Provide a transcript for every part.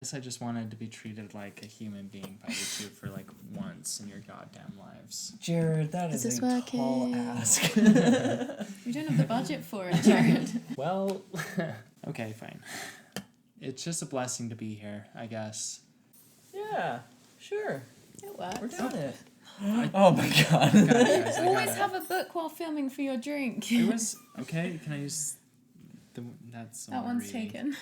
guess I just wanted to be treated like a human being by you two for like once in your goddamn lives. Jared, that is a tall ask. We don't have the budget for it, Jared. Well, okay, fine. It's just a blessing to be here, I guess. Yeah, sure. It works. We're doing it. Oh my god. I got it, guys, I got Always it. have a book while filming for your drink. It was okay. Can I use that's That one's reading. taken.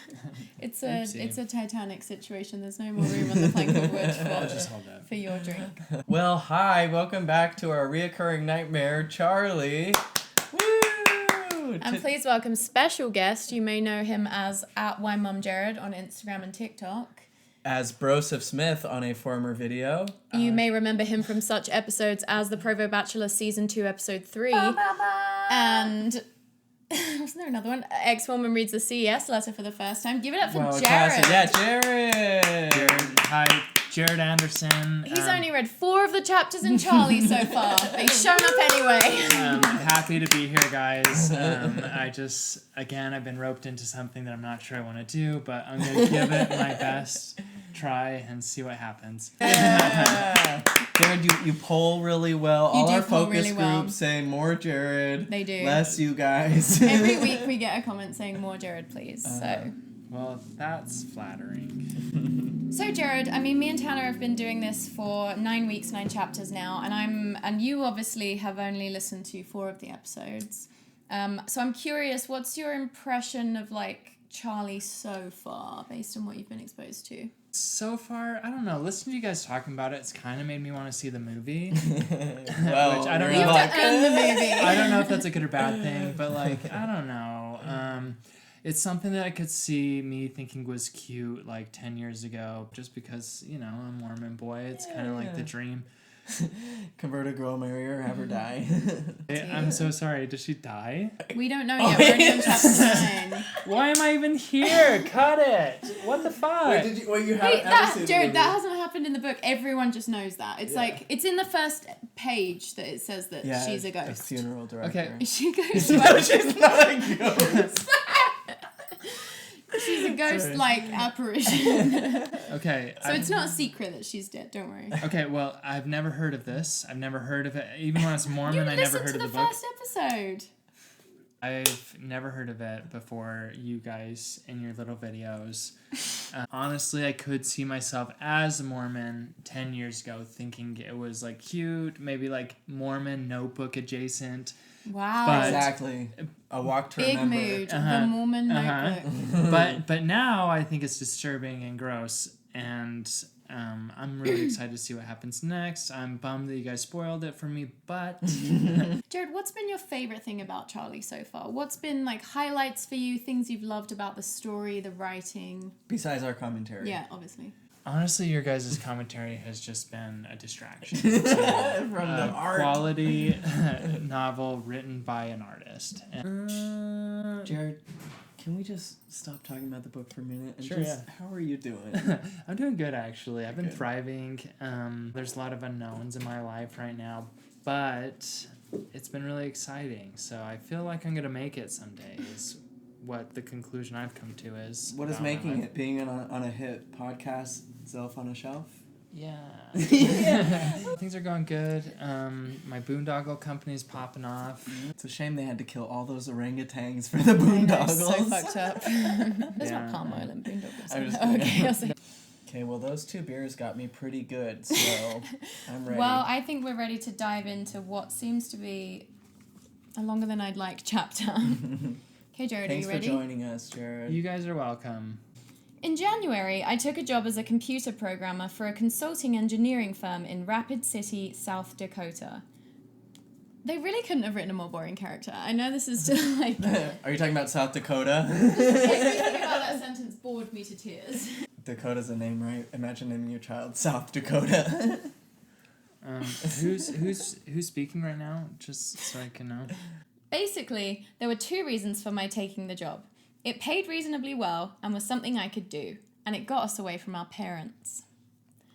It's Oopsie. a Titanic situation. There's no more room on the plank of wood I'll just hold that. for your drink. Well, hi, welcome back to our reoccurring nightmare, Charly. Woo! And please welcome special guest. You may know him as @WhyMumJared on Instagram and TikTok. As Broseph Smith on a former video. You may remember him from such episodes as The Provo Bachelor Season 2, Episode 3. And wasn't there another one? Ex-woman reads the CES letter for the first time. Give it up for Well, Jared. classic. Yeah, Jared. Hi, Jared Anderson. He's only read 4 of the chapters in Charly so far, but he's shown up anyway. Happy to be here, guys. I've been roped into something that I'm not sure I want to do, but I'm going to give it my best try and see what happens. Yeah. Jared, you poll really well. You All do our poll focus really well. groups saying more Jared. They do. Less you guys. Every week we get a comment saying more Jared, please. Well, that's flattering. So Jared, I mean, me and Tanner have been doing this for 9 weeks, 9 chapters now, and you obviously have only listened to 4 of the episodes. So I'm curious, what's your impression of like Charly so far, based on what you've been exposed to? So far, I don't know. Listening to you guys talking about it, it's kind of made me want to see the movie. Well, Which I don't You know. have to earn the movie. I don't know if that's a good or bad thing, but like, I don't know. It's something that I could see me thinking was cute like 10 years ago, just because, you know, I'm a Mormon boy. It's kind of like the dream. Convert a girl, marry her, have her die. I'm so sorry. Did she die? We don't know yet. We're only on chapter 9. Why am I even here? Cut it. What the fuck? Wait, you haven't ever seen the Jared, movie? that hasn't happened in the book. Everyone just knows that. It's like, it's in the first page that it says that she's a ghost. funeral director. Okay. She goes, No, she's not a ghost. she's a ghost-like apparition. Okay. So it's not a secret that she's dead, don't worry. Okay, well, I've never heard of this. I've never heard of it. Even when I was Mormon, I never heard of the book. First episode. I've never heard of it before you guys in your little videos. Honestly, I could see myself as a Mormon 10 years ago thinking it was like cute, maybe like Mormon notebook adjacent. Wow. But- Exactly. A walk to Big remember. mood. The Mormon notebook. But now I think it's disturbing and gross, and I'm really excited to see what happens next. I'm bummed that you guys spoiled it for me, but Jared, what's been your favorite thing about Charly so far? What's been like highlights for you, things you've loved about the story, the writing? Besides our commentary. Yeah, obviously. honestly, your guys' commentary has just been a distraction. From the art. Quality novel written by an artist. And, Jared, can we just stop talking about the book for a minute? And Sure, just, yeah. How are you doing? I'm doing good, actually. I've been Good. thriving. There's a lot of unknowns in my life right now, but it's been really exciting. So I feel like I'm going to make it someday is what the conclusion I've come to is. What is about my making life. it? Being on a hit podcast, Zelf on a Shelf? Yeah. Yeah. Things are going good. My boondoggle company's popping off. It's a shame they had to kill all those orangutans for the I know, boondoggles. so fucked up. There's Yeah. not palm oil in boondoggles. I'm just kidding. Okay, I'll say. Okay, well, those 2 beers got me pretty good, so I'm ready. Well, I think we're ready to dive into what seems to be a longer than I'd like chapter. Okay, Jared, Thanks are for you ready? joining us, Jared. You guys are welcome. In January, I took a job as a computer programmer for a consulting engineering firm in Rapid City, South Dakota. They really couldn't have written a more boring character. I know this is still like... Are you talking about South Dakota? Everything about that sentence bored me to tears. Dakota's a name, right? Imagine naming your child South Dakota. Who's speaking right now? Just so I can know. Basically, there were 2 reasons for my taking the job. It paid reasonably well and was something I could do, and it got us away from our parents.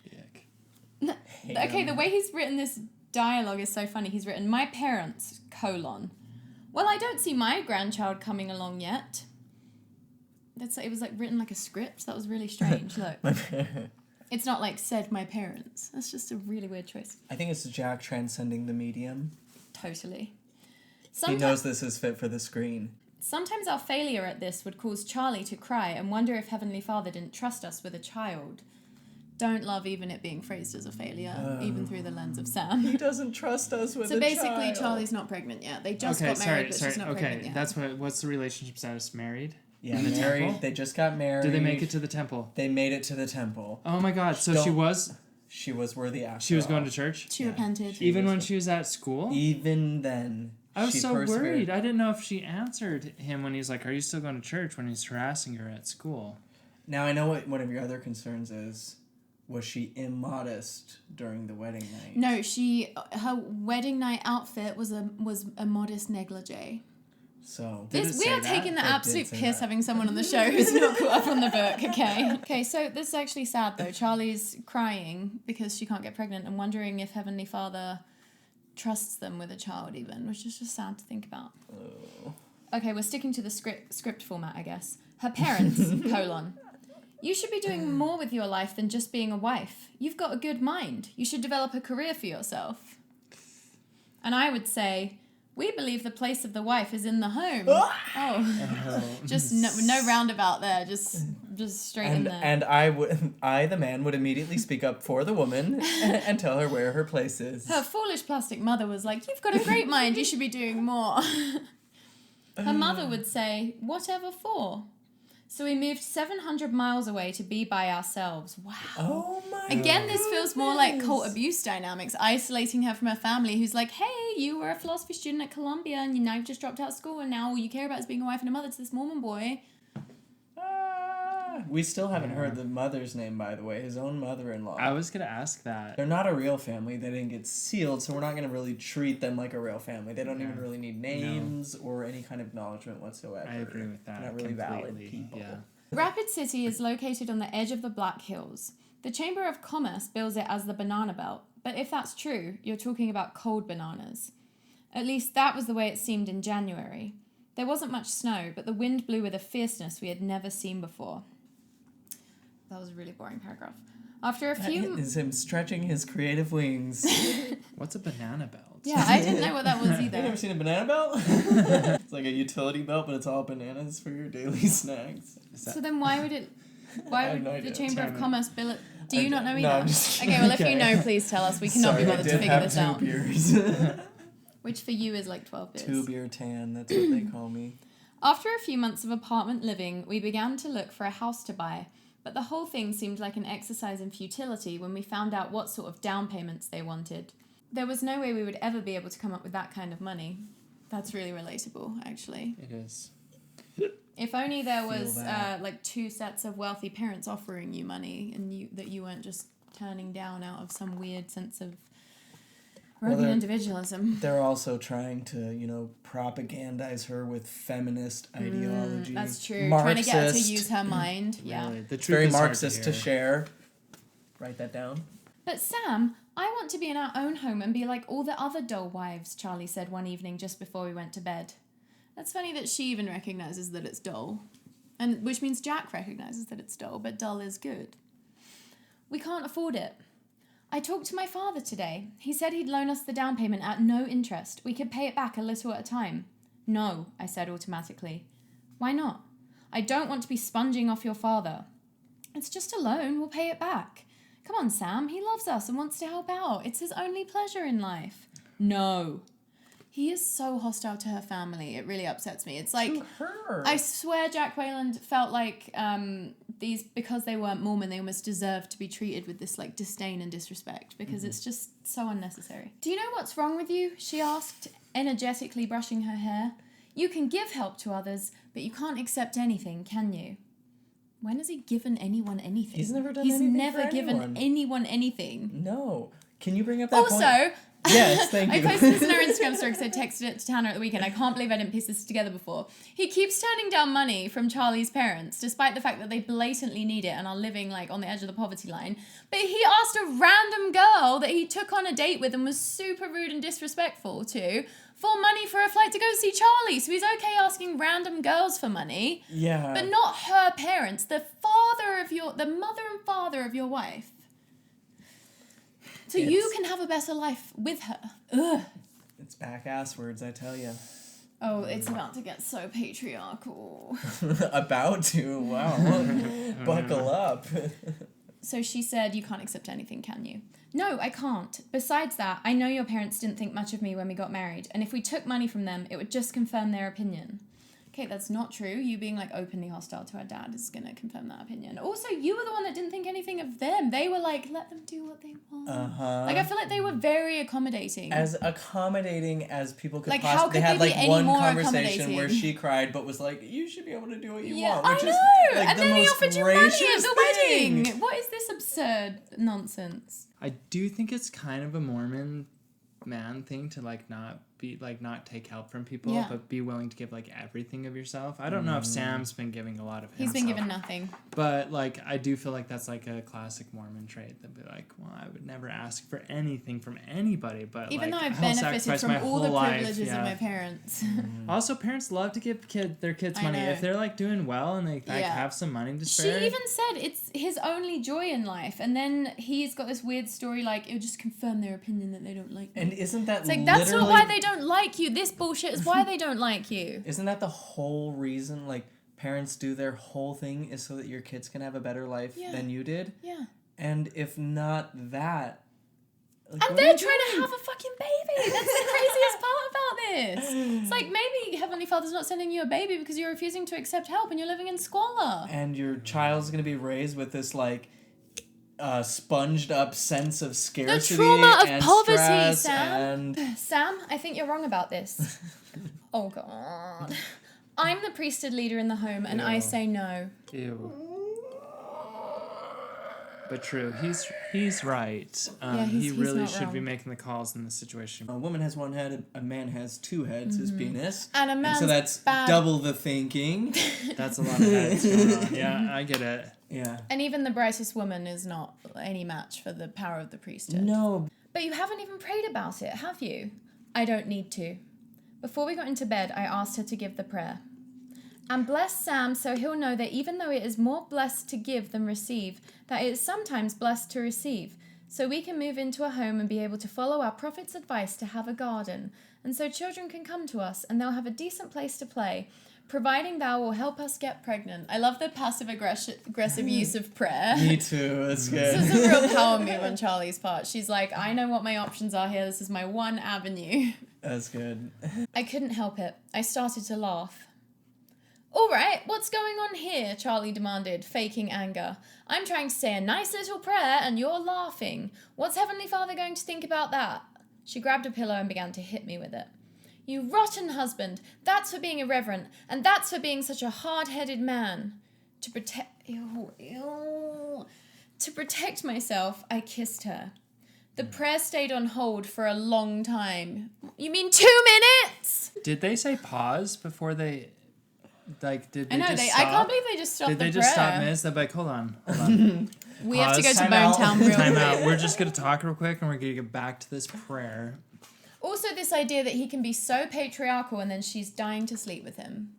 Yuck. Okay, the way he's written this dialogue is so funny. He's written, my parents, : well, I don't see my grandchild coming along yet. It was like written like a script. That was really strange. Look. It's not like said my parents. That's just a really weird choice. I think it's Jack transcending the medium. Totally. He knows this is fit for the screen. Sometimes our failure at this would cause Charlie to cry and wonder if Heavenly Father didn't trust us with a child. Don't love even it being phrased as a failure, even through the lens of Sam. He doesn't trust us with a child. So basically, Charlie's not pregnant yet. They just got married, but she's not pregnant yet. That's what's the relationship status? Married? Yeah, in the married. temple? They just got married. Did they make it to the temple? They made it to the temple. Oh my god, so she was worthy after She was all. going to church? She repented. Even when she was at school? Even then. I was she so persevered. worried. I didn't know if she answered him when he's like, "Are you still going to church?" when he's harassing her at school. Now I know what one of your other concerns is. Was she immodest during the wedding night? No, her wedding night outfit was a modest negligee. So We are taking the absolute piss having someone on the show who's not caught up on the book, okay? Okay, so this is actually sad though. Charlie's crying because she can't get pregnant and wondering if Heavenly Father trusts them with a child even, which is just sad to think about. Oh. Okay, we're sticking to the script format, I guess. Her parents, : You should be doing more with your life than just being a wife. You've got a good mind. You should develop a career for yourself. And I would say, we believe the place of the wife is in the home. Just no roundabout there. Just straight in there. And I, the man, would immediately speak up for the woman and tell her where her place is. Her foolish plastic mother was like, you've got a great mind. You should be doing more. Her mother would say, whatever for? So we moved 700 miles away to be by ourselves. Wow. Oh my Again, this feels more like cult abuse dynamics, isolating her from her family, who's like, hey, you were a philosophy student at Columbia and you now just dropped out of school and now all you care about is being a wife and a mother to this Mormon boy. We still haven't heard the mother's name, by the way. His own mother-in-law. I was going to ask that. They're not a real family. They didn't get sealed, so we're not going to really treat them like a real family. They don't even really need names or any kind of acknowledgement whatsoever. I agree with that. They're not really valid completely. people. Yeah. Rapid City is located on the edge of the Black Hills. The Chamber of Commerce bills it as the Banana Belt, but if that's true, you're talking about cold bananas. At least that was the way it seemed in January. There wasn't much snow, but the wind blew with a fierceness we had never seen before. That was a really boring paragraph. After a few... That is him stretching his creative wings. What's a banana belt? Yeah, I didn't know what that was You either. never seen a banana belt? It's like a utility belt, but it's all bananas for your daily snacks. So then why would I have no the idea. Chamber of Commerce bill it? Do you I not know don't- either? no, I'm just kidding. Okay, well if you Okay. know, please tell us. We cannot be Sorry, bothered I to did figure have this 2 out. beers. Which for you is like 12 beers. 2 beer tan, that's what they call me. After a few months of apartment living, we began to look for a house to buy, but the whole thing seemed like an exercise in futility when we found out what sort of down payments they wanted. There was no way we would ever be able to come up with that kind of money. That's really relatable, actually. It is. If only there was Feel that. like 2 sets of wealthy parents offering you money and you weren't just turning down out of some weird sense of Rugged individualism. They're also trying to, propagandize her with feminist ideology. That's true. Marxist. Trying to get her to use her mind. Yeah. Really, the It's truth very is hard Marxist to hear. share. Write that down. But Sam, I want to be in our own home and be like all the other dull wives, Charlie said one evening just before we went to bed. That's funny that she even recognises that it's dull. And which means Jack recognises that it's dull, but dull is good. We can't afford it. I talked to my father today. He said he'd loan us the down payment at no interest. We could pay it back a little at a time. No, I said automatically. Why not? I don't want to be sponging off your father. It's just a loan. We'll pay it back. Come on, Sam. He loves us and wants to help out. It's his only pleasure in life. No. He is so hostile to her family. It really upsets me. It's like... To her. I swear Jack Wayland felt like these, because they weren't Mormon, they almost deserved to be treated with this like disdain and disrespect because it's just so unnecessary. Do you know what's wrong with you? She asked, energetically brushing her hair. You can give help to others, but you can't accept anything, can you? When has he given anyone anything? He's never done He's anything never for given anyone. anyone anything. No. Can you bring up that point? Also, Yes, thank you. I posted this in our Instagram story because I texted it to Tanner at the weekend. I can't believe I didn't piece this together before. He keeps turning down money from Charlie's parents, despite the fact that they blatantly need it and are living like on the edge of the poverty line. But he asked a random girl that he took on a date with and was super rude and disrespectful to for money for a flight to go see Charlie. So he's okay asking random girls for money. Yeah. But not her parents, the mother and father of your wife. So you can have a better life with her. Ugh. It's back ass words, I tell you. Oh, it's about to get so patriarchal. About to, wow. Buckle up. So she said, you can't accept anything, can you? No, I can't. Besides that, I know your parents didn't think much of me when we got married, and if we took money from them, it would just confirm their opinion. Okay, that's not true. You being like openly hostile to her dad is going to confirm that opinion. Also, you were the one that didn't think anything of them. They were like, let them do what they want. Uh-huh. Like, I feel like they were very accommodating. As accommodating as people could like, possibly. how could they had they like be any one more conversation where she cried but was like, you should be able to do what you want. Which I know! is like and the then he most offered you money at gracious the thing. wedding. What is this absurd nonsense? I do think it's kind of a Mormon man thing to like not take help from people, Yeah. but be willing to give like everything of yourself. I don't know if Sam's been giving a lot of himself. He's been given nothing. But like I do feel like that's like a classic Mormon trait. They'd be like, well, I would never ask for anything from anybody, but Even like, though I've I'll benefited sacrifice from my all the whole life. privileges Yeah. of my parents. Also, parents love to give their kids I money know. if they're like doing well and they like Yeah. have some money to She spare. even said it's his only joy in life, and then he's got this weird story like it'll just confirm their opinion that they don't like me. And isn't that It's like that's not why they don't like you. This bullshit is why they don't like you. Isn't that the whole reason, like, parents do their whole thing is so that your kids can have a better life Yeah. than you did? Yeah. And if not that... Like, And what they're are you trying to doing? have a fucking baby. That's the craziest part about this. It's like maybe Heavenly Father's not sending you a baby because you're refusing to accept help and you're living in squalor. And your child's going to be raised with this, like, sponged up sense of scarcity trauma of and poverty, stress Sam. and... Sam, I think you're wrong about this. Oh, God. I'm the priesthood leader in the home, and I Ew. say no. Ew. But true, he's right. Yeah, he he's really not should be wrong. making the calls in this situation. A woman has one head, a man has two heads, his penis. And a man's so that's bad. double the thinking. That's a lot of heads going on. Yeah, I get it. Yeah. And even the brightest woman is not any match for the power of the priesthood. No. But you haven't even prayed about it, have you? I don't need to. Before we got into bed, I asked her to give the prayer. And bless Sam so he'll know that even though it is more blessed to give than receive, that it is sometimes blessed to receive, so we can move into a home and be able to follow our prophet's advice to have a garden, and so children can come to us and they'll have a decent place to play, providing thou will help us get pregnant. I love the passive-aggressive use of prayer. Me too. That's good. This is a real power move on Charlie's part. She's like, I know what my options are here. This is my one avenue. That's good. I couldn't help it. I started to laugh. All right, what's going on here? Charlie demanded, faking anger. I'm trying to say a nice little prayer and you're laughing. What's Heavenly Father going to think about that? She grabbed a pillow and began to hit me with it. You rotten husband. That's for being irreverent, and that's for being such a hard-headed man. To protect myself, I kissed her. The prayer stayed on hold for a long time. You mean 2 minutes? Did they say pause before they, like, did they I know, just I stop? can't believe they just stopped Did the they prayer. just stop minutes? They're like, hold on. We have to go Pause. to Time out. Bone Town real Time quick. out. We're just going to talk real quick and we're going to get back to this prayer. Also, this idea that he can be so patriarchal and then she's dying to sleep with him.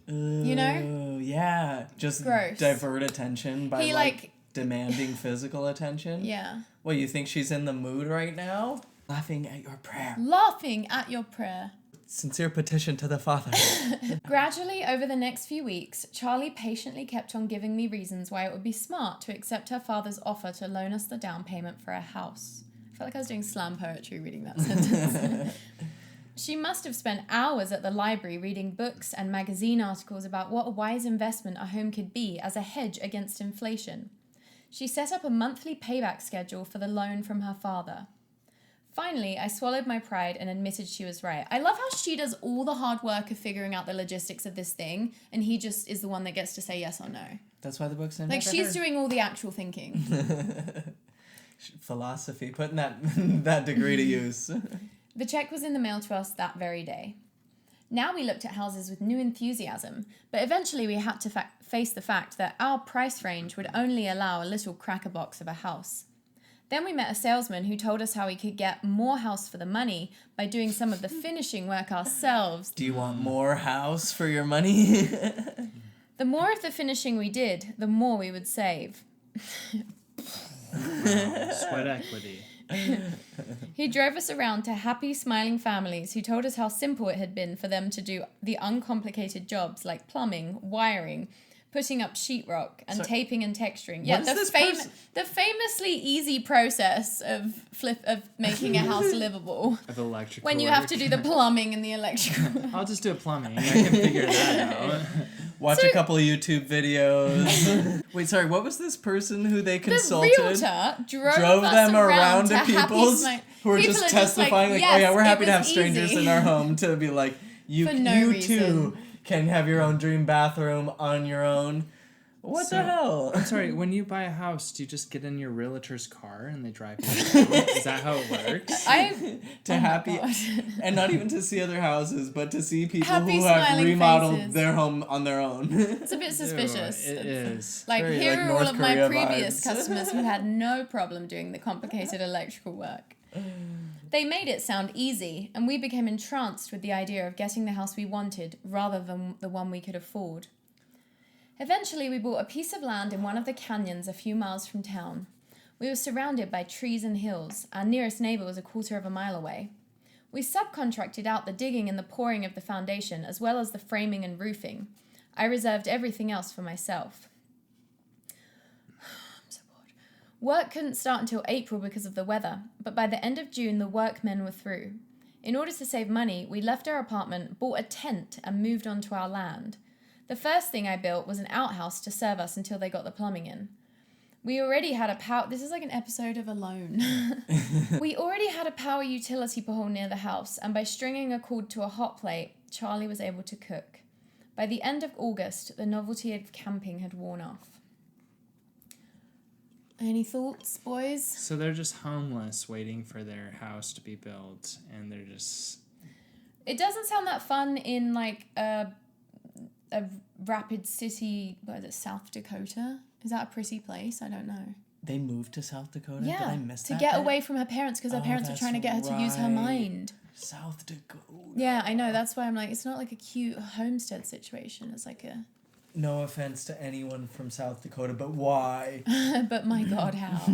You know? Oh, yeah. Just Gross. divert attention by, He, like, demanding physical attention. Yeah. Well, you think she's in the mood right now? Laughing at your prayer. Laughing at your prayer. Sincere petition to the Father. Gradually, over the next few weeks, Charlie patiently kept on giving me reasons why it would be smart to accept her father's offer to loan us the down payment for a house. I felt like I was doing slam poetry reading that sentence. She must have spent hours at the library reading books and magazine articles about what a wise investment a home could be as a hedge against inflation. She set up a monthly payback schedule for the loan from her father. Finally, I swallowed my pride and admitted she was right. I love how she does all the hard work of figuring out the logistics of this thing, and he just is the one that gets to say yes or no. That's why the book's named Like, after she's her. doing all the actual thinking. Philosophy, putting that that degree to use. The check was in the mail to us that very day. Now we looked at houses with new enthusiasm, but eventually we had to face the fact that our price range would only allow a little cracker box of a house. Then we met a salesman who told us how we could get more house for the money by doing some of the finishing work ourselves. Do you want more house for your money? The more of the finishing we did, the more we would save. Sweat equity. He drove us around to happy, smiling families who told us how simple it had been for them to do the uncomplicated jobs like plumbing, wiring, putting up sheetrock, and taping and texturing. Yeah, the famously easy process of making a house livable. Of electrical when you have to do the plumbing and the electrical. I'll just do a plumbing. I can figure that out. Watch a couple of YouTube videos. Wait, sorry, what was this person who they consulted? The realtor drove them around to people's who were just testifying like, yes, oh yeah, we're happy to have easy. strangers in our home to be like, you too can have your own dream bathroom on your own. What the hell? I'm sorry, when you buy a house, do you just get in your realtor's car and they drive you around? Is that how it works? And not even to see other houses, but to see people happy, who have remodeled faces. their home on their own. It's a bit suspicious. It is. Like, very, here are all North of my Korea previous vibes. customers who had no problem doing the complicated electrical work. They made it sound easy, and we became entranced with the idea of getting the house we wanted rather than the one we could afford. Eventually, we bought a piece of land in one of the canyons a few miles from town. We were surrounded by trees and hills. Our nearest neighbour was a quarter of a mile away. We subcontracted out the digging and the pouring of the foundation, as well as the framing and roofing. I reserved everything else for myself. I'm so bored. Work couldn't start until April because of the weather, but by the end of June, the workmen were through. In order to save money, we left our apartment, bought a tent, and moved onto our land. The first thing I built was an outhouse to serve us until they got the plumbing in. We already had a power... This is like an episode of Alone. We already had a power utility pole near the house, and by stringing a cord to a hot plate, Charlie was able to cook. By the end of August, the novelty of camping had worn off. Any thoughts, boys? So they're just homeless waiting for their house to be built, and they're just... It doesn't sound that fun in, like, a rapid city, what is it, South Dakota? Is that a pretty place? I don't know. They moved to South Dakota? Yeah, Did I miss to that get bit? away from her parents because her parents were trying to get her to use her mind. South Dakota. Yeah, I know. That's why I'm like, it's not like a cute homestead situation. It's like a... No offense to anyone from South Dakota, but why? But my God, how?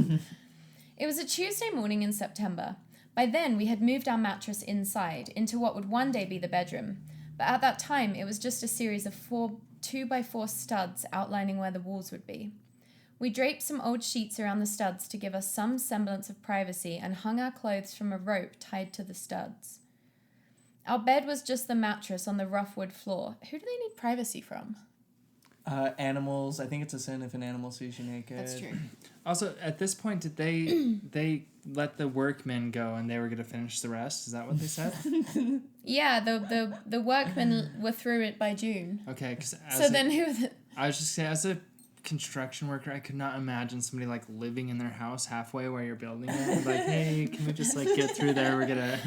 It was a Tuesday morning in September. By then, we had moved our mattress inside into what would one day be the bedroom. But at that time, it was just a series of 2x4 studs outlining where the walls would be. We draped some old sheets around the studs to give us some semblance of privacy and hung our clothes from a rope tied to the studs. Our bed was just the mattress on the rough wood floor. Who do they need privacy from? Animals. I think it's a sin if an animal sees you naked. That's true. Also, at this point, did they let the workmen go and they were going to finish the rest? Is that what they said? Yeah, the workmen were through it by June. Okay, because I was just saying, as a construction worker, I could not imagine somebody like living in their house halfway while you're building it. Like, hey, can we just like get through there? We're gonna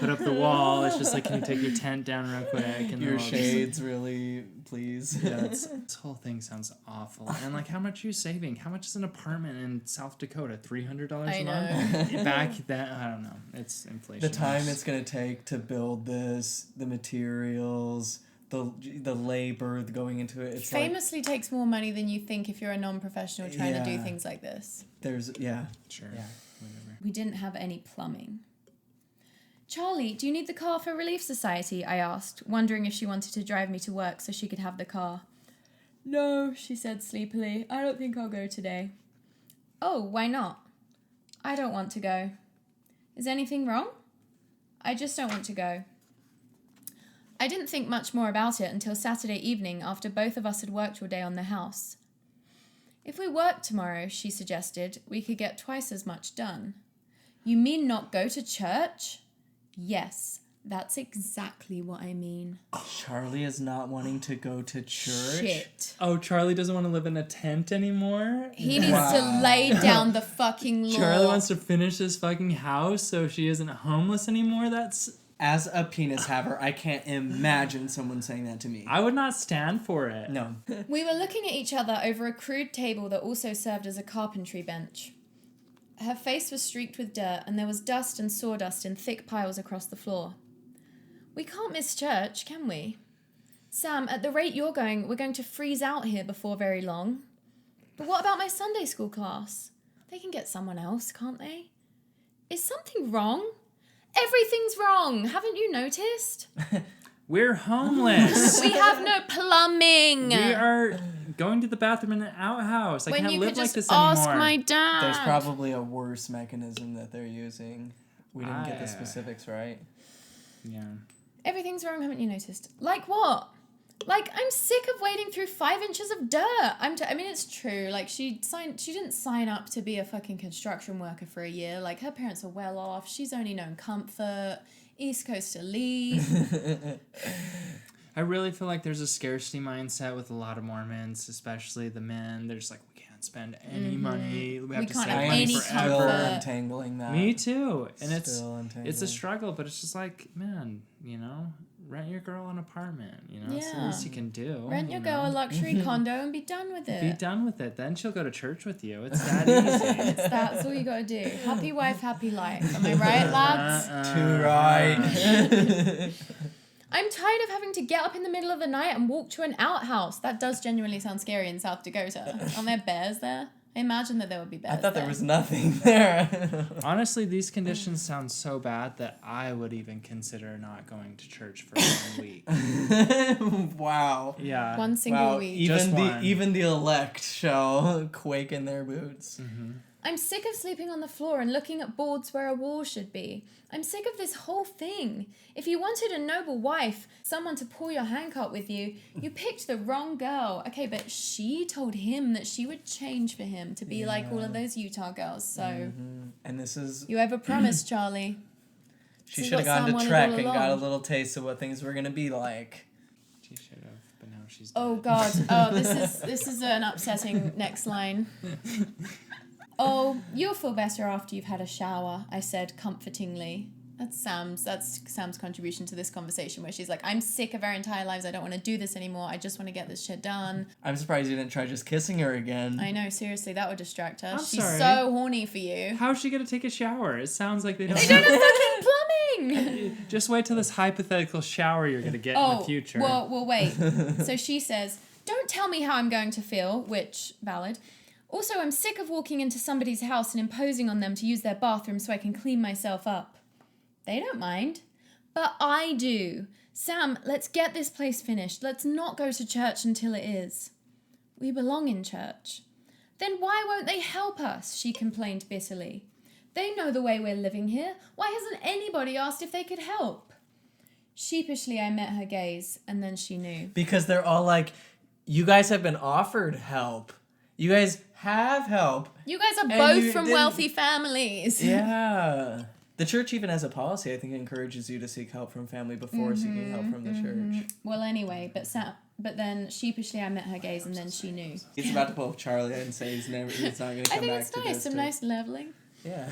put up the wall. It's just like, can you take your tent down real quick? And Your shades, really, please. Yeah, this whole thing sounds awful. And like, how much are you saving? How much is an apartment in South Dakota? $300 a month? Back then, I don't know. It's inflation. The time it's gonna take to build this, the materials, the labor going into it. It's famously takes more money than you think if you're a non-professional trying to do things like this. Sure. Yeah. Whatever. We didn't have any plumbing. Charlie, do you need the car for Relief Society? I asked, wondering if she wanted to drive me to work so she could have the car. No, she said sleepily. I don't think I'll go today. Oh, why not? I don't want to go. Is anything wrong? I just don't want to go. I didn't think much more about it until Saturday evening after both of us had worked all day on the house. If we worked tomorrow, she suggested, we could get twice as much done. You mean not go to church? Yes, That's exactly what I mean. Charly is not wanting to go to church. Shit. Oh, Charly doesn't want to live in a tent anymore? He needs to lay down the fucking law. Charly wants to finish this fucking house so she isn't homeless anymore? That's... As a penis haver, I can't imagine someone saying that to me. I would not stand for it. No. We were looking at each other over a crude table that also served as a carpentry bench. Her face was streaked with dirt, and there was dust and sawdust in thick piles across the floor. We can't miss church, can we? Sam, at the rate you're going, we're going to freeze out here before very long. But what about my Sunday school class? They can get someone else, can't they? Is something wrong? Everything's wrong. Haven't you noticed? We're homeless. We have no plumbing. We are going to the bathroom in an outhouse. I when can't you live could like just this ask anymore. my dad. There's probably a worse mechanism that they're using. We didn't get the specifics right. Yeah. Everything's wrong, haven't you noticed? Like what? Like, I'm sick of wading through 5 inches of dirt. I mean, it's true. Like, she didn't sign up to be a fucking construction worker for a year. Like, her parents are well off. She's only known comfort. East Coast elite. I really feel like there's a scarcity mindset with a lot of Mormons, especially the men. They're just like, we can't spend any money. We have to can't save have money any forever. Still comfort. untangling that. Me too. And Still it's a struggle, but it's just like, man, rent your girl an apartment, it's the least you can do. Rent your girl a luxury condo and be done with it. Be done with it. Then she'll go to church with you. It's that easy. That's all you gotta do. Happy wife, happy life. Am I right, lads? Too right. I'm tired of having to get up in the middle of the night and walk to an outhouse. That does genuinely sound scary in South Dakota. Aren't there bears there? I imagine that there would be bears I thought there there was nothing there. Honestly, these conditions sound so bad that I would even consider not going to church for 1 week. Wow. Yeah. One single week. Just one. Even the elect shall quake in their boots. Mm-hmm. I'm sick of sleeping on the floor and looking at boards where a wall should be. I'm sick of this whole thing. If you wanted a noble wife, someone to pull your handcart with you, you picked the wrong girl. Okay, but she told him that she would change for him to be like all of those Utah girls. So, And this is... you overpromised, Charlie. She This is should have what Sam gone to wanted Trek all and got a along. little taste of what things were going to be like. She should have, but now she's Oh dead. God. Oh, this is an upsetting next line. Oh, you'll feel better after you've had a shower, I said comfortingly. That's Sam's contribution to this conversation, where she's like, I'm sick of our entire lives. I don't want to do this anymore. I just want to get this shit done. I'm surprised you didn't try just kissing her again. I know, seriously, that would distract her. I'm She's sorry. so horny for you. How's she gonna take a shower? It sounds like they don't. They don't have fucking plumbing! Just wait till this hypothetical shower you're gonna get in the future. Well, wait. So she says, don't tell me how I'm going to feel, which, valid. Also, I'm sick of walking into somebody's house and imposing on them to use their bathroom so I can clean myself up. They don't mind. But I do. Sam, let's get this place finished. Let's not go to church until it is. We belong in church. Then why won't they help us? She complained bitterly. They know the way we're living here. Why hasn't anybody asked if they could help? Sheepishly, I met her gaze, and then she knew. Because they're all like, you guys have been offered help. You guys have help. You guys are And both you from didn't- wealthy families. Yeah. The church even has a policy, I think, it encourages you to seek help from family before seeking help from the church. Well, anyway, but then sheepishly I met her gaze, and then she knew. He's about to pull up Charlie and say he's not going to come I back think it's to nice, this. some nice leveling. Yeah.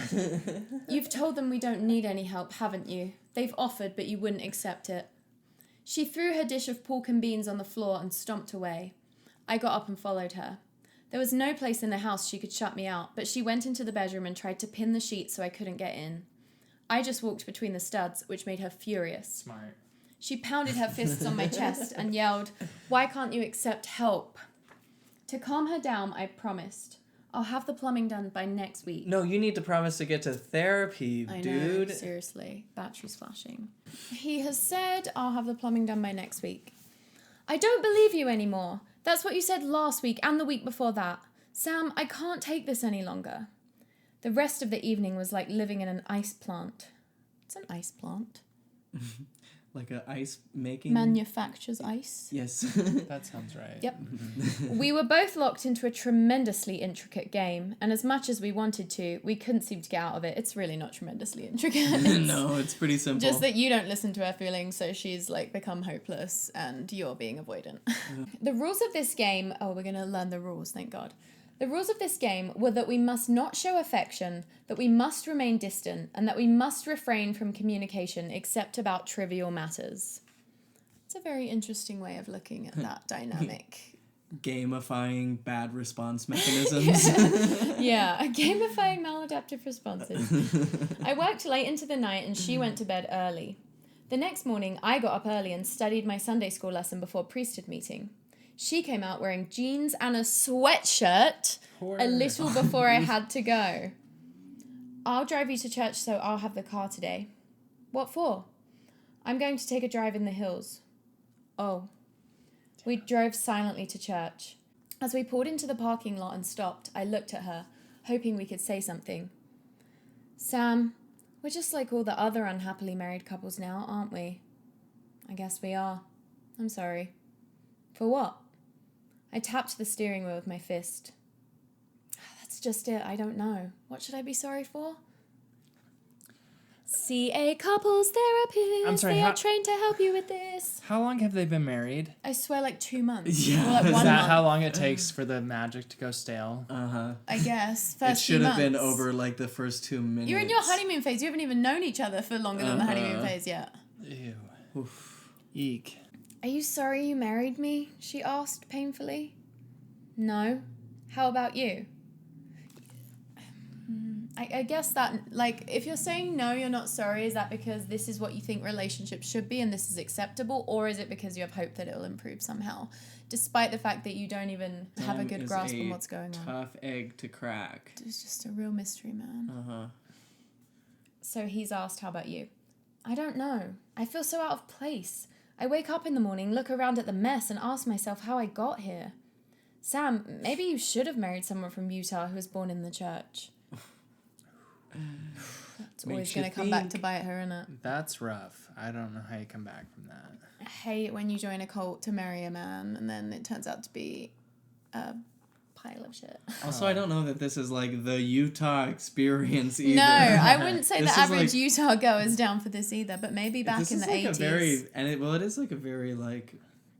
You've told them we don't need any help, haven't you? They've offered, but you wouldn't accept it. She threw her dish of pork and beans on the floor and stomped away. I got up and followed her. There was no place in the house she could shut me out, but she went into the bedroom and tried to pin the sheet so I couldn't get in. I just walked between the studs, which made her furious. Smart. She pounded her fists on my chest and yelled, "Why can't you accept help?" To calm her down, I promised, I'll have the plumbing done by next week. No, you need to promise to get to therapy, I dude. know, seriously. Battery's flashing. He has said I'll have the plumbing done by next week. I don't believe you anymore. That's what you said last week and the week before that. Sam, I can't take this any longer. The rest of the evening was like living in an ice plant. It's an ice plant. like a ice making... Manufactures ice. Yes. That sounds right. Yep. We were both locked into a tremendously intricate game, and as much as we wanted to, we couldn't seem to get out of it. It's really not tremendously intricate. No, it's pretty simple. Just that you don't listen to her feelings, so she's like become hopeless, and you're being avoidant. The rules of this game... Oh, we're going to learn the rules, thank God. The rules of this game were that we must not show affection, that we must remain distant, and that we must refrain from communication except about trivial matters. It's a very interesting way of looking at that dynamic. Gamifying bad response mechanisms. Yeah, gamifying maladaptive responses. I worked late into the night and she went to bed early. The next morning, I got up early and studied my Sunday school lesson before priesthood meeting. She came out wearing jeans and a sweatshirt a little before I had to go. I'll drive you to church, so I'll have the car today. What for? I'm going to take a drive in the hills. Oh. We drove silently to church. As we pulled into the parking lot and stopped, I looked at her, hoping we could say something. Sam, we're just like all the other unhappily married couples now, aren't we? I guess we are. I'm sorry. For what? I tapped the steering wheel with my fist. That's just it, I don't know. What should I be sorry for? See a couples therapist. I'm sorry, they are trained to help you with this. How long have they been married? I swear like 2 months. Yeah. Or like Is 1 that month. how long it takes for the magic to go stale? Uh-huh. I guess. It First should 2 have been months. over like the first 2 minutes. You're in your honeymoon phase. You haven't even known each other for longer than the honeymoon phase yet. Ew. Oof. Eek. Are you sorry you married me? She asked painfully. No. How about you? I guess that, like, if you're saying no, you're not sorry, is that because this is what you think relationships should be and this is acceptable? Or is it because you have hope that it'll improve somehow? Despite the fact that you don't even have a Sam good is grasp a on what's going on. tough egg to crack. It's just a real mystery, man. Uh-huh. So he's asked, how about you? I don't know. I feel so out of place. I wake up in the morning, look around at the mess, and ask myself how I got here. Sam, maybe you should have married someone from Utah who was born in the church. It's always going to come back to bite her, innit? That's rough. I don't know how you come back from that. I hate when you join a cult to marry a man and then it turns out to be a pile of shit. Also, I don't know that this is like the Utah experience either. No, I wouldn't say the This is average like- Utah girl is down for this either, but maybe back This in is the like 80s. it is like a very like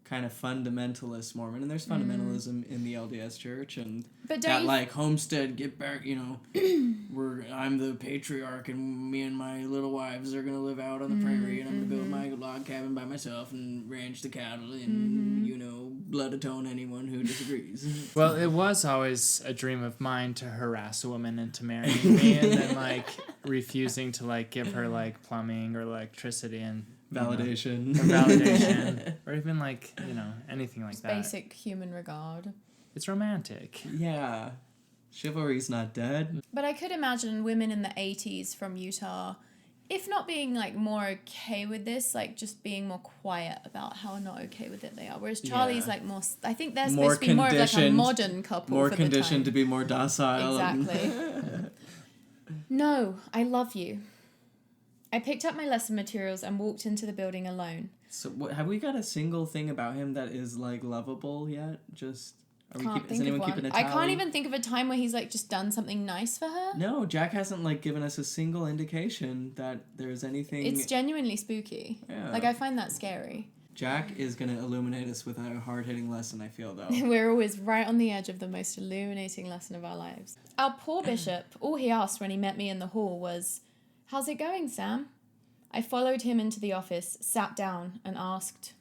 kind of fundamentalist Mormon, and there's fundamentalism in the LDS Church, and But don't that you like homestead get back, I'm the patriarch, and me and my little wives are gonna live out on the prairie, and I'm gonna build my log cabin by myself and ranch the cattle, and blood atone anyone who disagrees. Well, it was always a dream of mine to harass a woman into marrying me and then, like, refusing to, like, give her, like, plumbing or electricity and... Validation. Or validation. Or even, like, anything like that. basic human regard. It's romantic. Yeah. Chivalry's not dead. But I could imagine women in the 80s from Utah, if not being like more okay with this, like just being more quiet about how not okay with it they are. Whereas Charlie's Yeah. like more, I think they're More supposed to be more of like a conditioned- modern couple. More for conditioned the to be more docile. Exactly. No, I love you. I picked up my lesson materials and walked into the building alone. So have we got a single thing about him that is like lovable yet? Just is Think anyone of keeping one. a tally? I can't even think of a time where he's like just done something nice for her. No, Jack hasn't like given us a single indication that there's anything. It's genuinely spooky. Yeah. Like I find that scary. Jack is gonna illuminate us with a hard-hitting lesson, I feel though. We're always right on the edge of the most illuminating lesson of our lives. Our poor bishop, all he asked when he met me in the hall was, "How's it going, Sam?" I followed him into the office, sat down, and asked,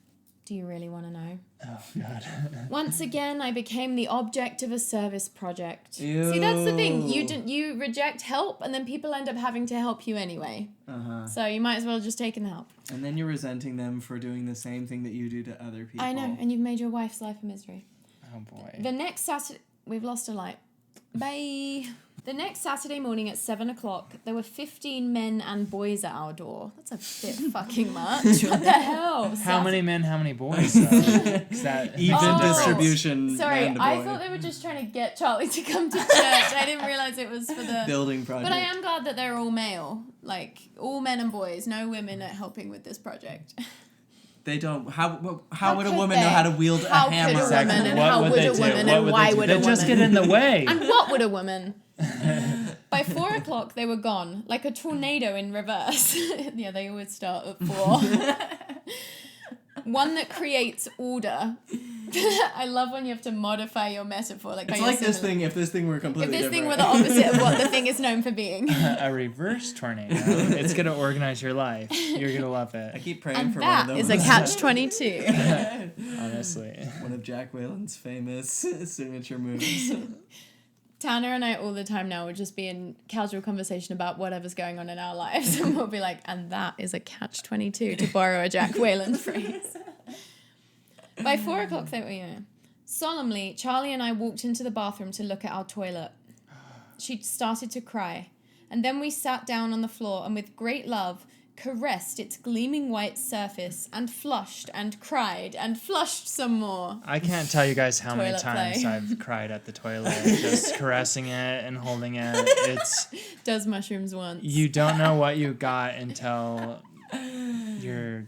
"Do you really want to know?" Oh, God. Once again, I became the object of a service project. Ew. See, that's the thing. You reject help, and then people end up having to help you anyway. Uh-huh. So you might as well just take in the help. And then you're resenting them for doing the same thing that you do to other people. I know, and you've made your wife's life a misery. Oh, boy. The next Saturday... We've lost a light. Bye. The next Saturday morning at 7 o'clock, there were 15 men and boys at our door. That's a bit fucking much. What the hell? How many men, how many boys, though? Is that Even Oh. distribution. Sorry, man to I boy. thought they were just trying to get Charlie to come to church. I didn't realize it was for the... Building project. But I am glad that they're all male. Like, all men and boys. No women are helping with this project. They don't. How would a could woman know they? how to wield a How hammer? could a woman and how would a woman and why would a They'd woman? just get in the way. And what would a woman? By 4 o'clock, they were gone, like a tornado in reverse. Yeah, they always start at 4. One that creates order. I love when you have to modify your metaphor. Like It's like this thing. If this thing were If completely this thing different. were the opposite of what the thing is known for being. A reverse tornado. It's going to organize your life. You're going to love I it. keep praying And for one of that those. is a catch-22. Honestly. One of Jack Whalen's famous signature moves. Tanner and I all the time now would just be in casual conversation about whatever's going on in our lives. And we'll be like, and that is a catch-22, to borrow a Jack Whalen phrase. By 4 o'clock, they were, solemnly, Charlie and I walked into the bathroom to look at our toilet. She started to cry. And then we sat down on the floor and with great love caressed its gleaming white surface and flushed and cried and flushed some more. I can't tell you guys how many Toilet times play. I've cried at the toilet, just caressing it and holding it. It's Does mushrooms once. you don't know what you got until you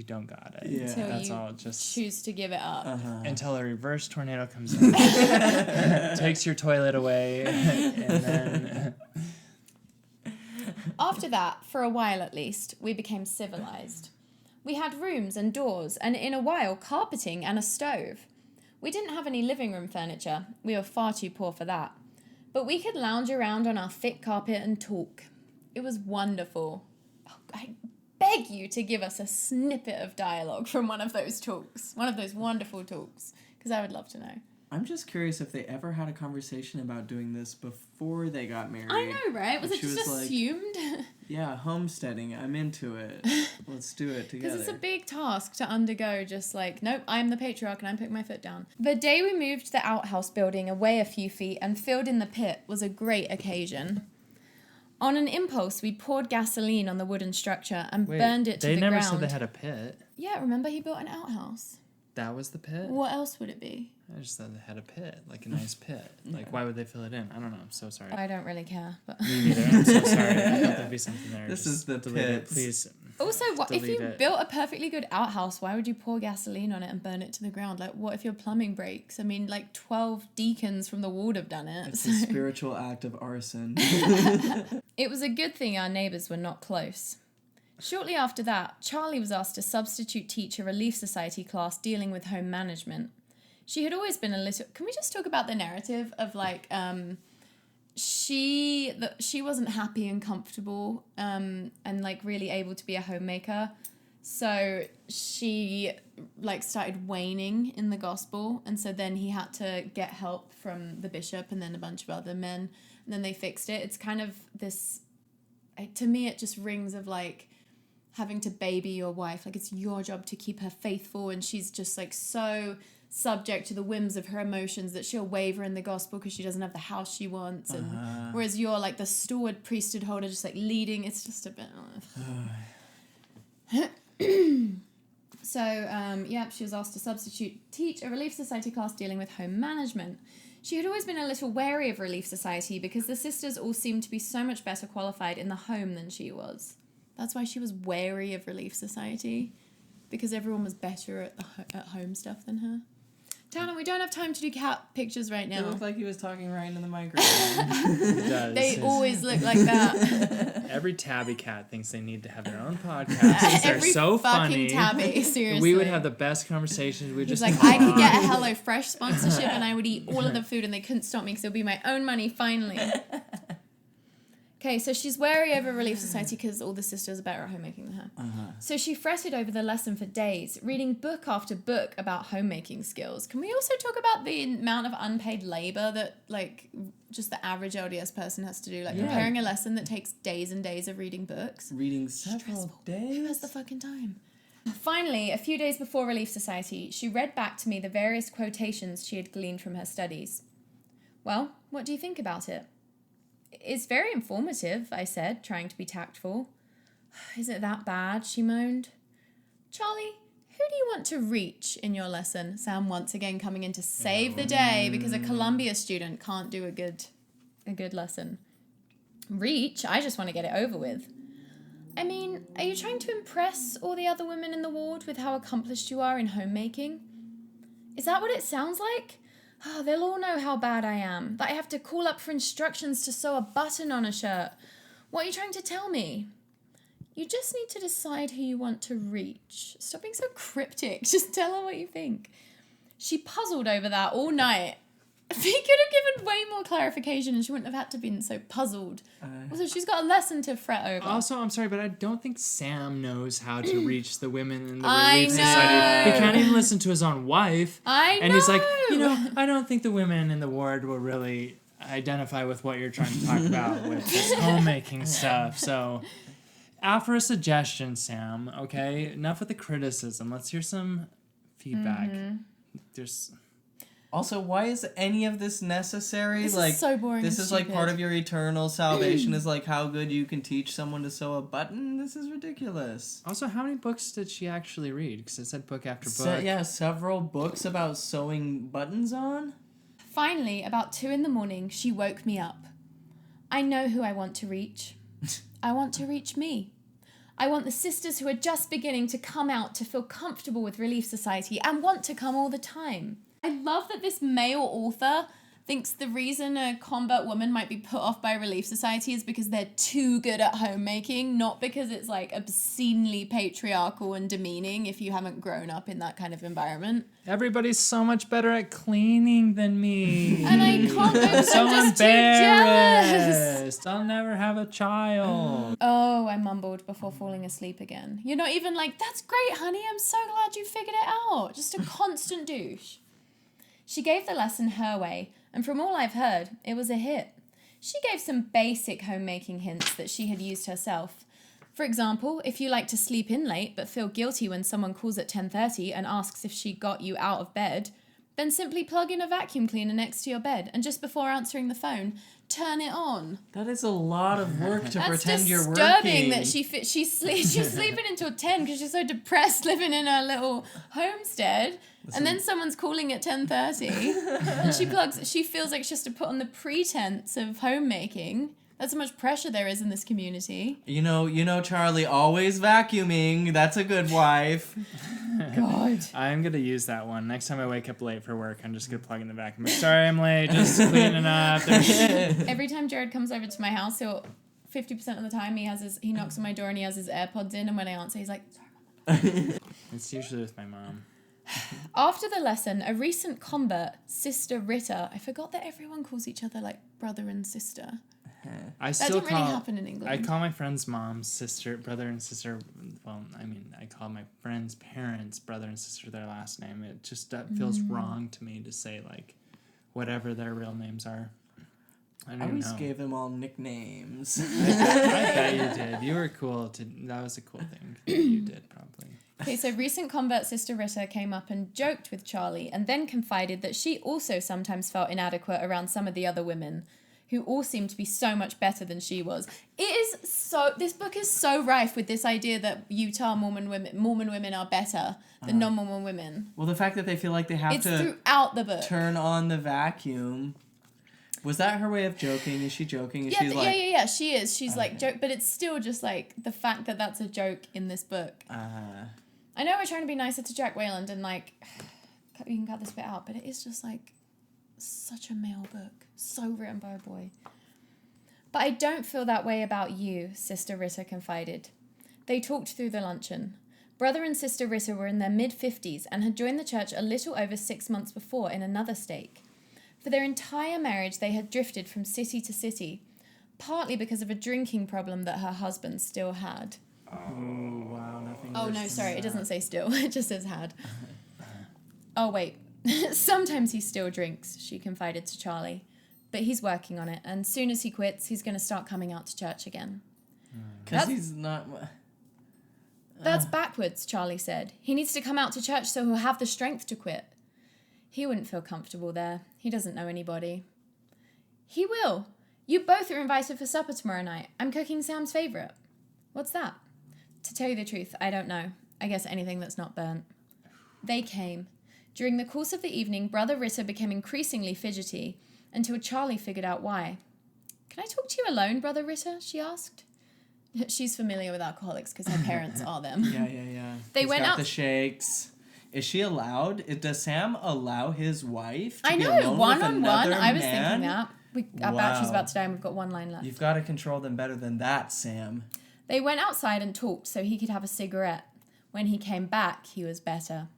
don't got it. Yeah. Until That's you all. Just choose to give it up. until a reverse tornado comes in, takes your toilet away, and then After that, for a while at least, we became civilized. We had rooms and doors, and in a while, carpeting and a stove. We didn't have any living room furniture. We were far too poor for that. But we could lounge around on our thick carpet and talk. It was wonderful. Oh, I beg you to give us a snippet of dialogue from one of those talks, one of those wonderful talks, because I would love to know. I'm just curious if they ever had a conversation about doing this before they got married. I know, right? Was And it she just was like, assumed? Yeah, homesteading. I'm into it. Let's do it together. Because it's a big task to undergo, just like, nope, I'm the patriarch and I'm putting my foot down. The day we moved the outhouse building away a few feet and filled in the pit was a great occasion. On an impulse, we poured gasoline on the wooden structure and burned it to the ground. They never said they had a pit. Yeah, remember he built an outhouse. That was the pit? What else would it be? I just thought they had a pit, like a nice pit. Like, why would they fill it in? I don't know. I'm so sorry. I don't really care. But Me neither. I'm so sorry. I thought there'd be something there. This Just is the delete it, pits. please. also, what if delete you it. built a perfectly good outhouse? Why would you pour gasoline on it and burn it to the ground? Like, what if your plumbing breaks? I mean, like 12 deacons from the ward have done it. It's a spiritual act of arson. It was a good thing our neighbours were not close. Shortly after that, Charlie was asked to substitute teach a Relief Society class dealing with home management. She had always been a little... Can we just talk about the narrative of, like, she wasn't happy and comfortable and, like, really able to be a homemaker. So she, like, started waning in the gospel. And so then he had to get help from the bishop and then a bunch of other men. And then they fixed it. It's kind of this... To me, it just rings of, like, having to baby your wife. Like, it's your job to keep her faithful, and she's just, like, so subject to the whims of her emotions that she'll waver in the gospel because she doesn't have the house she wants. And whereas you're, like, the stalwart priesthood holder just, like, leading. It's just a bit... So, she was asked to substitute teach a Relief Society class dealing with home management. She had always been a little wary of Relief Society because the sisters all seemed to be so much better qualified in the home than she was. That's why she was wary of Relief Society, because everyone was better at at home stuff than her. Tanner, we don't have time to do cat pictures right It now. looked like he was talking right into the microphone. It does. They always look like that. Every tabby cat thinks they need to have their own podcast. They're Every so fucking funny. tabby, seriously. We would have the best conversations. We He's just like, I could get a HelloFresh sponsorship and I would eat all of the food and they couldn't stop me because it would be my own money finally. Okay, so she's wary over Relief Society because all the sisters are better at homemaking than her. So she fretted over the lesson for days, reading book after book about homemaking skills. Can we also talk about the amount of unpaid labor that, like, just the average LDS person has to do? Like, preparing a lesson that takes days and days of reading books. Reading several days? Who has the fucking time? Finally, a few days before Relief Society, she read back to me the various quotations she had gleaned from her studies. Well, what do you think about it? It's very informative, I said, trying to be tactful. Is it that bad? She moaned. Charlie, who do you want to reach in your lesson? Sam once again coming in to save the day because a Columbia student can't do a good lesson. Reach? I just want to get it over with. I mean, are you trying to impress all the other women in the ward with how accomplished you are in homemaking? Is that what it sounds like? Oh, they'll all know how bad I am, that I have to call up for instructions to sew a button on a shirt. What are you trying to tell me? You just need to decide who you want to reach. Stop being so cryptic. Just tell her what you think. She puzzled over that all night. He could have given way more clarification and she wouldn't have had to been so puzzled. Also, she's got a lesson to fret over. Also, I'm sorry, but I don't think Sam knows how to reach the women in the I Relief know. Society. He can't even listen to his own wife. I know. And he's like, I don't think the women in the ward will really identify with what you're trying to talk about with this homemaking stuff. So, offer a suggestion, Sam, okay? Enough with the criticism. Let's hear some feedback. There's... Also, why is any of this necessary? This like, is so boring. This and is like stupid. part of your eternal salvation is like how good you can teach someone to sew a button. This is ridiculous. Also, how many books did she actually read? Because it said book after book. Yeah, several books about sewing buttons on. Finally, about 2 a.m, she woke me up. I know who I want to reach. I want to reach me. I want the sisters who are just beginning to come out to feel comfortable with Relief Society and want to come all the time. I love that this male author thinks the reason a convert woman might be put off by Relief Society is because they're too good at homemaking, not because it's like obscenely patriarchal and demeaning if you haven't grown up in that kind of environment. Everybody's so much better at cleaning than me. And I can't believe I'm so just too jealous. embarrassed. I'll never have a child. Oh, I mumbled before falling asleep again. You're not even like, that's great, honey. I'm so glad you figured it out. Just a constant douche. She gave the lesson her way, and from all I've heard, it was a hit. She gave some basic homemaking hints that she had used herself. For example, if you like to sleep in late but feel guilty when someone calls at 10:30 and asks if she got you out of bed, then simply plug in a vacuum cleaner next to your bed and just before answering the phone, turn it on. That is a lot of work to That's pretend you're working. disturbing that she's sleeping until 10 because she's so depressed living in her little homestead. And then someone's calling at 10:30 and she feels like she has to put on the pretense of homemaking. That's how much pressure there is in this community. You know, Charlie, always vacuuming. That's a good wife. God. I'm going to use that one. Next time I wake up late for work, I'm just going to plug in the vacuum. Sorry I'm late, just cleaning up. Every time Jared comes over to my house, 50% of the time he knocks on my door and he has his AirPods in, and when I answer, he's like, sorry. It's usually with my mom. After the lesson, a recent convert, Sister Ritter, I forgot that everyone calls each other like brother and sister. That didn't really happen in England. I call my friend's mom brother and sister. Well, I mean, I call my friend's parents brother and sister their last name. It just feels wrong to me to say like whatever their real names are. I always gave them all nicknames. I bet you did. You were cool. That was a cool thing that you did probably. Okay, so recent convert Sister Ritter came up and joked with Charly and then confided that she also sometimes felt inadequate around some of the other women who all seemed to be so much better than she was. This book is so rife with this idea that Utah Mormon women are better than non-Mormon women. Well, the fact that they feel like they have It's to throughout the book. turn on the vacuum. Was that her way of joking? Is she joking? Is she like... Yeah, she is. She's like joke, but it's still just like the fact that that's a joke in this book. I know we're trying to be nicer to Jack Wayland and like, you can cut this bit out, but it is just like such a male book. So written by a boy. But I don't feel that way about you, Sister Ritter confided. They talked through the luncheon. Brother and Sister Ritter were in their mid-50s and had joined the church a little over 6 months before in another stake. For their entire marriage, they had drifted from city to city, partly because of a drinking problem that her husband still had. Oh, wow, nothing Oh, worse no, than sorry, it that. doesn't say still, it just says had. Oh, wait. Sometimes he still drinks, she confided to Charly. But he's working on it, and soon as he quits, he's going to start coming out to church again. Because he's not... That's backwards, Charly said. He needs to come out to church so he'll have the strength to quit. He wouldn't feel comfortable there. He doesn't know anybody. He will. You both are invited for supper tomorrow night. I'm cooking Sam's favourite. What's that? To tell you the truth, I don't know. I guess anything that's not burnt. They came. During the course of the evening, Brother Ritter became increasingly fidgety, until Charly figured out why. Can I talk to you alone, Brother Ritter? She asked. She's familiar with alcoholics because her parents are them. Yeah. They He's went got out. the shakes. Is she allowed? Does Sam allow his wife to I be know, alone with one-on-one. another I was man? thinking that. Our battery's Wow. about to die and we've got one line left. You've got to control them better than that, Sam. They went outside and talked so he could have a cigarette. When he came back, he was better.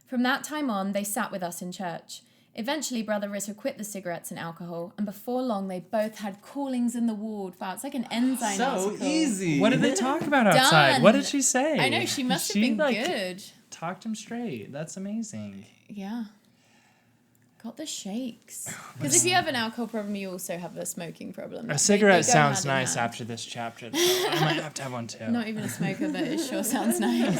From that time on, they sat with us in church. Eventually, Brother Ritter quit the cigarettes and alcohol, and before long, they both had callings in the ward. Wow, it's like an enzyme So article. easy. What did they talk about outside? What Done. did she say? I know, she must have She, been like, good. Talked him straight. That's amazing. Yeah. Got the shakes. Because if you have an alcohol problem, you also have a smoking problem. A cigarette They go sounds hand in nice hand. after this chapter. Though. I might have to have one too. Not even a smoker, but it sure sounds nice.